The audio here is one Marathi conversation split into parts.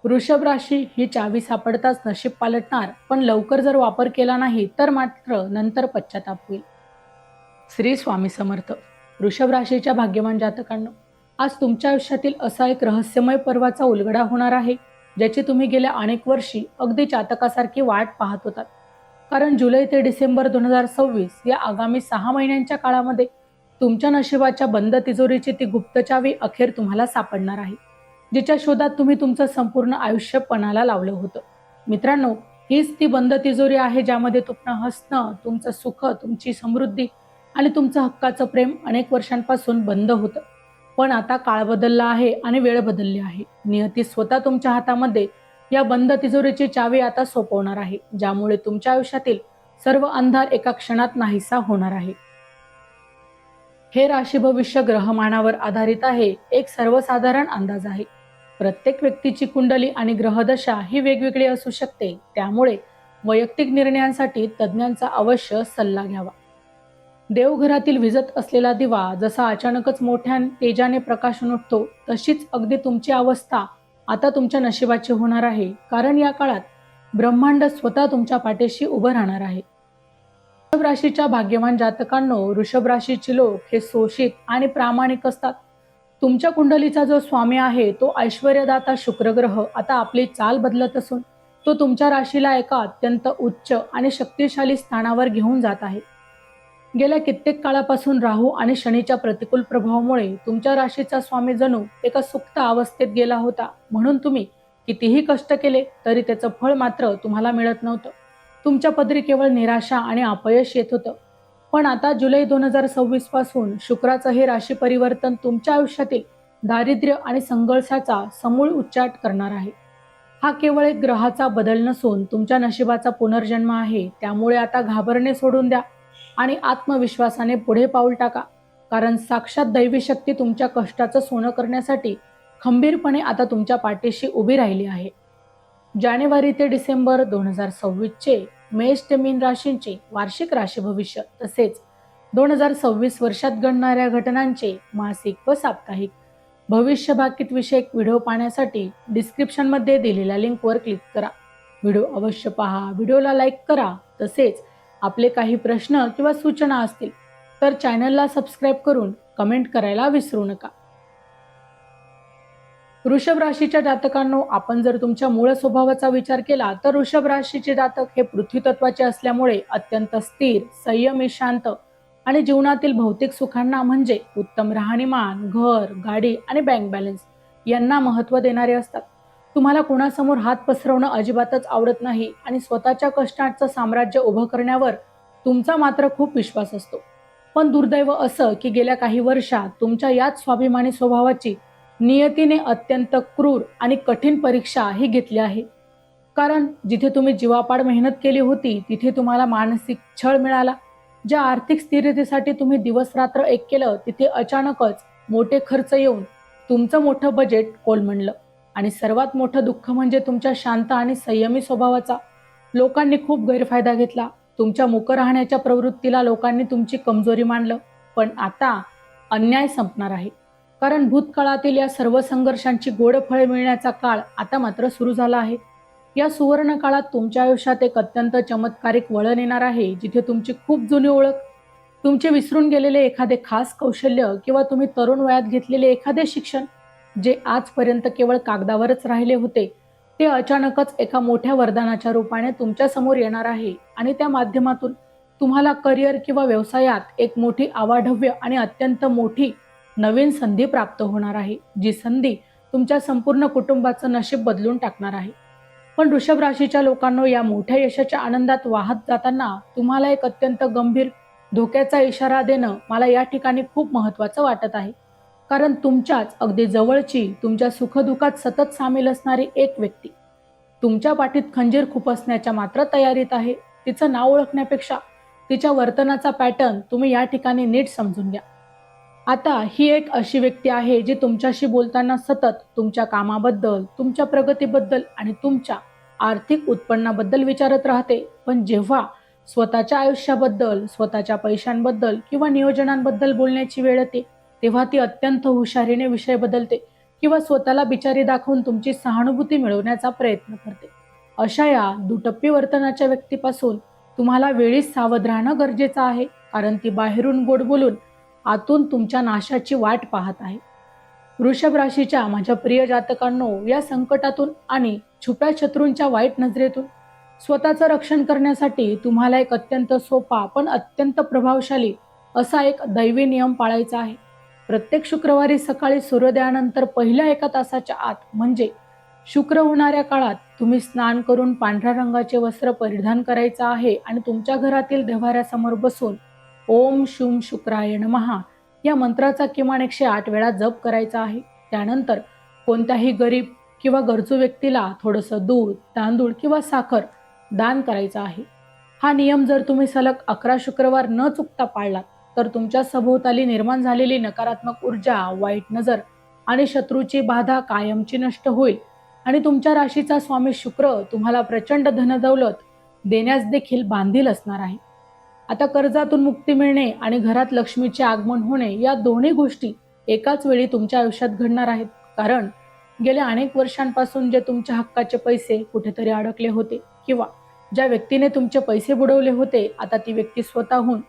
वृषभ राशी ही चावी सापडताच नशीब पालटणार, पण लवकर जर वापर केला नाही तर मात्र नंतर पश्चाताप होईल. श्री स्वामी समर्थ. वृषभ राशीच्या भाग्यवान जातकांनो, आज तुमच्या आयुष्यातील असा एक रहस्यमय पर्वाचा उलगडा होणार आहे, ज्याची तुम्ही गेल्या अनेक वर्षी अगदी चातकासारखी वाट पाहत होतात. कारण जुलै ते डिसेंबर 2026 या आगामी 6 महिन्यांच्या काळामध्ये तुमच्या नशिबाच्या बंद तिजोरीची ती गुप्त चावी अखेर तुम्हाला सापडणार आहे, जिच्या शोधात तुम्ही तुमचं संपूर्ण आयुष्य पणाला लावलं होतं. मित्रांनो, हीच ती बंद तिजोरी आहे ज्यामध्ये तुमचं हसणं, तुमचं सुख, तुमची समृद्धी आणि तुमचं हक्काचं प्रेम अनेक वर्षांपासून बंद होतं. पण आता काळ बदलला आहे आणि वेळ बदलली आहे. नियती स्वतः तुमच्या हातामध्ये या बंद तिजोरीची चावी आता सोपवणार आहे, ज्यामुळे तुमच्या आयुष्यातील सर्व अंधार एका क्षणात नाहीसा होणार आहे. हे राशी भविष्य ग्रहमानावर आधारित आहे, एक सर्वसाधारण अंदाज आहे. प्रत्येक व्यक्तीची कुंडली आणि ग्रहदशा ही वेगवेगळी असू शकते, त्यामुळे वैयक्तिक निर्णयांसाठी तज्ज्ञांचा अवश्य सल्ला घ्यावा. देवघरातील विझत असलेला दिवा जसा अचानकच मोठ्या तेजाने प्रकाशून उठतो, तशीच अगदी तुमची अवस्था आता तुमच्या नशिबाची होणार आहे. कारण या काळात ब्रह्मांड स्वतः तुमच्या पाठीशी उभं राहणार आहे. वृषभ राशीच्या भाग्यवान जातकांनो, वृषभ राशीचे लोक हे शोषित आणि प्रामाणिक असतात. तुमच्या कुंडलीचा जो स्वामी आहे तो ऐश्वर्यदाता शुक्र ग्रह आता आपली चाल बदलत असून तो तुमच्या राशीला एका अत्यंत उच्च आणि शक्तिशाली स्थानावर घेऊन जात आहे. गेल्या कित्येक काळापासून राहू आणि शनीच्या प्रतिकूल प्रभावामुळे तुमच्या राशीचा स्वामी जणू एका सुप्त अवस्थेत गेला होता, म्हणून तुम्ही कितीही कष्ट केले तरी त्याचं फळ मात्र तुम्हाला मिळत नव्हतं. तुमच्या पदरी केवळ निराशा आणि अपयश येत होतं. पण आता जुलै 2026 पासून शुक्राचं हे राशी परिवर्तन तुमच्या आयुष्यातील दारिद्र्य आणि संघर्षाचा समूळ उच्चाट करणार आहे. हा केवळ एक ग्रहाचा बदल नसून तुमच्या नशिबाचा पुनर्जन्म आहे. त्यामुळे आता घाबरणे सोडून द्या आणि आत्मविश्वासाने पुढे पाऊल टाका. कारण साक्षात दैवी शक्ती तुमच्या कष्टाचं सोनं करण्यासाठी खंबीरपणे आता तुमच्या पाठीशी उभी राहिली आहे. जानेवारी ते डिसेंबर 2026 चे मेष ते मीन राशींचे वार्षिक राशी भविष्य, तसेच 2026 वर्षात घडणाऱ्या घटनांचे मासिक व साप्ताहिक भविष्य भाकीत विषयक व्हिडिओ पाहण्यासाठी डिस्क्रिप्शनमध्ये दिलेल्या लिंकवर क्लिक करा. व्हिडिओ अवश्य पहा, व्हिडिओला लाईक करा. तसेच आपले काही प्रश्न किंवा सूचना असतील तर चॅनलला सबस्क्राईब करून कमेंट करायला विसरू नका. वृषभ राशीच्या जातकांनो, आपण जर तुमच्या मूळ स्वभावाचा विचार केला तर वृषभ राशीचे जातक हे पृथ्वी तत्वाचे असल्यामुळे अत्यंत स्थिर, संयमी, शांत आणि जीवनातील भौतिक सुखांना म्हणजे उत्तम राहणीमान, घर, गाडी आणि बँक बॅलन्स यांना महत्त्व देणारे असतात. तुम्हाला कोणासमोर हात पसरवणं अजिबातच आवडत नाही आणि स्वतःच्या कष्टाचं साम्राज्य उभं करण्यावर तुमचा मात्र खूप विश्वास असतो. पण दुर्दैव असं की गेल्या काही वर्षात तुमच्या याच स्वाभिमानी स्वभावाची नियतीने अत्यंत क्रूर आणि कठीण परीक्षा ही घेतली आहे. कारण जिथे तुम्ही जीवापाड मेहनत केली होती तिथे तुम्हाला मानसिक छळ मिळाला. ज्या आर्थिक स्थिरतेसाठी तुम्ही दिवस रात्र एक केलं तिथे अचानकच मोठे खर्च येऊन तुमचं मोठं बजेट कोलमडलं. आणि सर्वात मोठं दुःख म्हणजे तुमच्या शांत आणि संयमी स्वभावाचा लोकांनी खूप गैरफायदा घेतला. तुमच्या मूक राहण्याच्या प्रवृत्तीला लोकांनी तुमची कमजोरी मानलं. पण आता अन्याय संपणार आहे. कारण भूतकाळातील या सर्व संघर्षांची गोड फळे मिळण्याचा काळ आता मात्र सुरू झाला आहे. या सुवर्ण काळात तुमच्या आयुष्यात एक अत्यंत चमत्कारिक वळण येणार आहे, जिथे तुमची खूप जुनी ओळख, तुमचे विसरून गेलेले एखादे खास कौशल्य किंवा तुम्ही तरुण वयात घेतलेले एखादे शिक्षण जे आजपर्यंत केवळ कागदावरच राहिले होते, ते अचानकच एका मोठ्या वरदानाच्या रूपाने तुमच्या समोर येणार आहे. आणि त्या माध्यमातून तुम्हाला करिअर किंवा व्यवसायात एक मोठी आवाढव्य आणि अत्यंत मोठी नवीन संधी प्राप्त होणार आहे, जी संधी तुमच्या संपूर्ण कुटुंबाचं नशीब बदलून टाकणार आहे. पण वृषभ राशीच्या लोकांनो, या मोठ्या यशाच्या आनंदात वाहत जाताना तुम्हाला एक अत्यंत गंभीर धोक्याचा इशारा देणं मला या ठिकाणी खूप महत्त्वाचं वाटत आहे. कारण तुमच्याच अगदी जवळची, तुमच्या सुखदुःखात सतत सामील असणारी एक व्यक्ती तुमच्या पाठीत खंजीर खुपसण्याच्या मात्र तयारीत आहे. तिचं नाव ओळखण्यापेक्षा तिच्या वर्तनाचा पॅटर्न तुम्ही या ठिकाणी नीट समजून घ्या. आता ही एक अशी व्यक्ती आहे जी तुमच्याशी बोलताना सतत तुमच्या कामाबद्दल, तुमच्या प्रगतीबद्दल आणि तुमच्या आर्थिक उत्पन्नाबद्दल विचारत राहते. पण जेव्हा स्वतःच्या आयुष्याबद्दल, स्वतःच्या पैशांबद्दल किंवा नियोजनांबद्दल बोलण्याची वेळ येते, तेव्हा ती अत्यंत हुशारीने विषय बदलते. किंवा स्वतःला बिचारी दाखवून तुमची सहानुभूती मिळवण्याचा प्रयत्न करते. अशा या दुटप्पी वर्तनाच्या व्यक्तीपासून तुम्हाला वेळीच सावध राहणं गरजेचं आहे, कारण ती बाहेरून गोड बोलून आतून तुमच्या नाशाची वाट पाहत आहे. वृषभ राशीच्या माझ्या प्रिय जातकांनो, या संकटातून आणि छुप्या शत्रूंच्या वाईट नजरेतून स्वतःचं रक्षण करण्यासाठी तुम्हाला एक अत्यंत सोपा पण अत्यंत प्रभावशाली असा एक दैवी नियम पाळायचा आहे. प्रत्येक शुक्रवारी सकाळी सूर्योदयानंतर पहिल्या 1 तासाच्या आत म्हणजे शुक्र होणाऱ्या काळात तुम्ही स्नान करून पांढऱ्या रंगाचे वस्त्र परिधान करायचं आहे आणि तुमच्या घरातील देव्हाऱ्यासमोर बसून ओम शुम शुक्राय नमः या मंत्राचा किमान 108 वेळा जप करायचा आहे. त्यानंतर कोणत्याही गरीब किंवा गरजू व्यक्तीला थोडंसं दूध, तांदूळ किंवा साखर दान करायचं आहे. हा नियम जर तुम्ही सलग 11 शुक्रवार न चुकता पाळलात तर तुमच्या सभोवताली निर्माण झालेली नकारात्मक ऊर्जा, वाईट नजर आणि शत्रूची बाधा कायमची नष्ट होईल आणि तुमच्या राशीचा स्वामी शुक्र तुम्हाला प्रचंड धनदौलत देण्यास देखील बांधील असणार आहे. आता कर्जातून मुक्ती मिळणे आणि घरात लक्ष्मीचे आगमन होणे या दोन्ही गोष्टी एकाच वेळी तुमच्या आयुष्यात घडणार आहेत. कारण गेल्या अनेक वर्षांपासून जे तुमच्या हक्काचे पैसे कुठेतरी अडकले होते किंवा ज्या व्यक्तीने तुमचे पैसे बुडवले होते, आता ती व्यक्ती स्वतःहून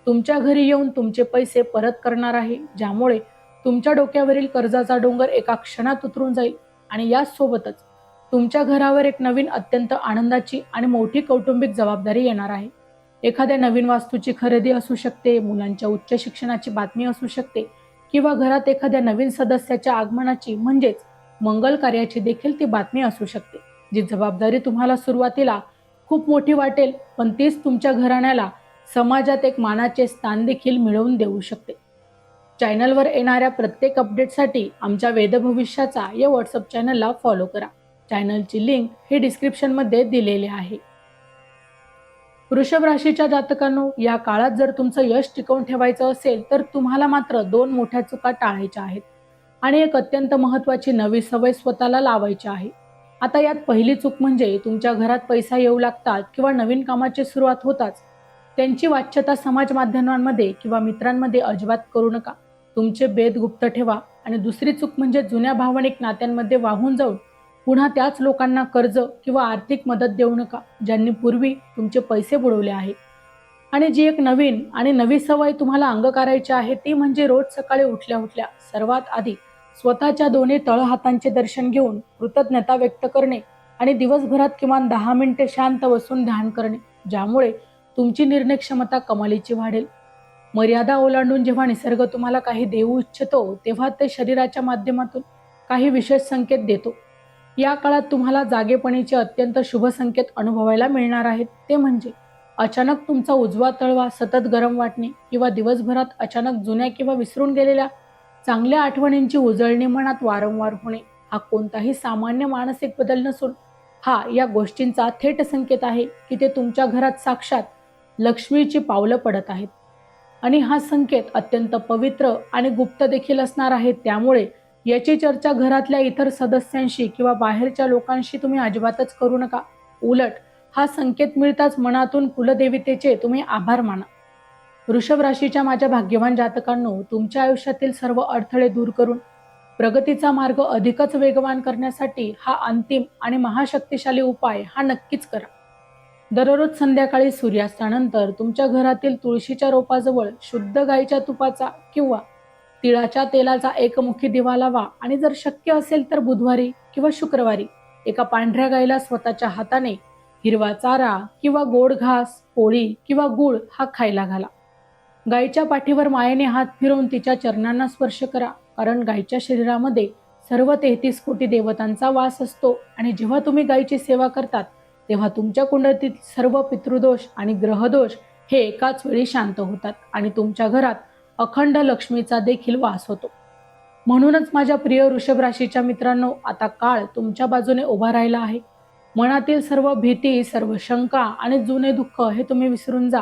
तुमच्या घरी येऊन तुमचे पैसे परत करणार आहे, ज्यामुळे तुमच्या डोक्यावरील कर्जाचा डोंगर एका क्षणात उतरून जाईल आणि यासोबतच तुमच्या घरावर एक नवीन अत्यंत आनंदाची आणि मोठी कौटुंबिक जबाबदारी येणार आहे. एखाद्या नवीन वास्तूची खरेदी असू शकते, मुलांच्या उच्च शिक्षणाची बातमी असू शकते किंवा घरात एखाद्या नवीन सदस्याच्या आगमनाची म्हणजेच मंगल कार्याची देखील ती बातमी असू शकते. जी जबाबदारी तुम्हाला सुरुवातीला खूप मोठी वाटेल, पण तीच तुमच्या घराण्याला समाजात एक मानाचे स्थान देखील मिळवून देऊ शकते. चॅनलवर येणाऱ्या प्रत्येक अपडेटसाठी आमच्या वेदभविष्याचा या व्हॉट्सअप चॅनलला फॉलो करा. चॅनलची लिंक हे डिस्क्रिप्शनमध्ये दिलेली आहे. वृषभ राशीच्या जातकांनो, या काळात जर तुमचं यश टिकवून ठेवायचं असेल तर तुम्हाला मात्र 2 मोठ्या चुका टाळायच्या आहेत आणि एक अत्यंत महत्त्वाची नवी सवय स्वतःला लावायची आहे. आता यात पहिली चूक म्हणजे तुमच्या घरात पैसा येऊ लागतात किंवा नवीन कामाची सुरुवात होताच त्यांची वाच्यता समाज माध्यमांमध्ये किंवा मित्रांमध्ये अजिबात करू नका. तुमचे भेद गुप्त ठेवा. आणि दुसरी चूक म्हणजे जुन्या भावनिक नात्यांमध्ये वाहून जाऊन पुन्हा त्याच लोकांना कर्ज किंवा आर्थिक मदत देऊ नका, ज्यांनी पूर्वी तुमचे पैसे बुडवले आहेत. आणि जी एक नवीन आणि नवी सवय तुम्हाला अंगीकारायची आहे ती म्हणजे रोज सकाळी उठल्या उठल्या सर्वात आधी स्वतःच्या दोन्ही तळहातांचे दर्शन घेऊन कृतज्ञता व्यक्त करणे आणि दिवसभरात किमान 10 मिनिटे शांत बसून ध्यान करणे, ज्यामुळे तुमची निर्णय क्षमता कमालीची वाढेल. मर्यादा ओलांडून जेव्हा निसर्ग तुम्हाला काही देऊ इच्छितो तेव्हा ते शरीराच्या माध्यमातून काही विशेष संकेत देतो. या काळात तुम्हाला जागेपणीचे अत्यंत शुभ संकेत अनुभवायला मिळणार आहेत. ते म्हणजे अचानक तुमचा उजवा तळवा सतत गरम वाटणे किंवा दिवसभरात अचानक जुन्या किंवा विसरून गेलेल्या चांगल्या आठवणींची उजळणी मनात वारंवार होणे. हा कोणताही सामान्य मानसिक बदल नसून हा या गोष्टींचा थेट संकेत आहे की ते तुमच्या घरात साक्षात लक्ष्मीची पावलं पडत आहेत. आणि हा संकेत अत्यंत पवित्र आणि गुप्त देखील असणार आहे. त्यामुळे याची चर्चा घरातल्या इतर सदस्यांशी किंवा बाहेरच्या लोकांशी तुम्ही अजिबातच करू नका. उलट हा संकेत मिळताच मनातून कुलदेवतेचे तुम्ही आभार माना. वृषभ राशीच्या माझ्या भाग्यवान जातकांनो, तुमच्या आयुष्यातील सर्व अडथळे दूर करून प्रगतीचा मार्ग अधिकच वेगवान करण्यासाठी हा अंतिम आणि महाशक्तिशाली उपाय हा नक्कीच करा. दररोज संध्याकाळी सूर्यास्तानंतर तुमच्या घरातील तुळशीच्या रोपाजवळ शुद्ध गाईच्या तुपाचा किंवा तिळाच्या तेलाचा एकमुखी दिवा लावा आणि जर शक्य असेल तर बुधवारी किंवा शुक्रवारी एका पांढऱ्या गाईला स्वतःच्या हाताने हिरवा चारा किंवा गोड घास, पोळी किंवा गूळ हा खायला घाला. गाईच्या पाठीवर मायेने हात फिरवून तिच्या चरणांना स्पर्श करा, कारण गाईच्या शरीरामध्ये सर्व 33 कोटी देवतांचा वास असतो आणि जेव्हा तुम्ही गाईची सेवा करतात तेव्हा तुमच्या कुंडलीतील सर्व पितृदोष आणि ग्रहदोष हे एकाच वेळी शांत होतात आणि तुमच्या घरात अखंड लक्ष्मीचा देखील वास होतो. म्हणूनच माझ्या प्रिय वृषभ राशीच्या मित्रांनो, आता काळ तुमच्या बाजूने उभा राहिला आहे. मनातील सर्व भीती, सर्व शंका आणि जुने दुःख हे तुम्ही विसरून जा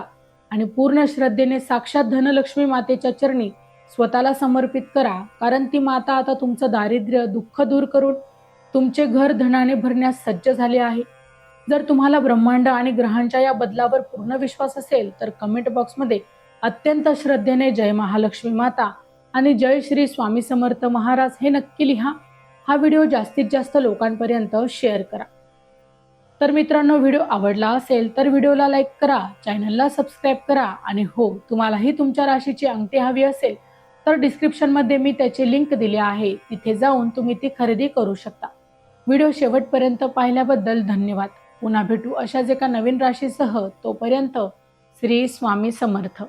आणि पूर्ण श्रद्धेने साक्षात धनलक्ष्मी मातेच्या चरणी स्वतःला समर्पित करा, कारण ती माता आता तुमचं दारिद्र्य, दुःख दूर करून तुमचे घर धनाने भरण्यास सज्ज झाले आहे. जर तुम्हाला ब्रह्मांड आणि ग्रहांच्या या बदलावर पूर्ण विश्वास असेल तर कमेंट बॉक्समध्ये अत्यंत श्रद्धेने जय महालक्ष्मी माता आणि जय श्री स्वामी समर्थ महाराज हे नक्की लिहा. हा व्हिडिओ जास्तीत जास्त लोकांपर्यंत शेअर करा. तर मित्रांनो, व्हिडिओ आवडला असेल तर व्हिडिओला लाईक करा, चॅनलला सबस्क्राईब करा आणि हो, तुम्हालाही तुमच्या राशीची अंगठी हवी असेल तर डिस्क्रिप्शनमध्ये मी त्याची लिंक दिली आहे, तिथे जाऊन तुम्ही ती खरेदी करू शकता. व्हिडिओ शेवटपर्यंत पाहिल्याबद्दल धन्यवाद. पुन्हा भेटू अशाच एका नवीन राशीसह. तोपर्यंत श्री स्वामी समर्थ.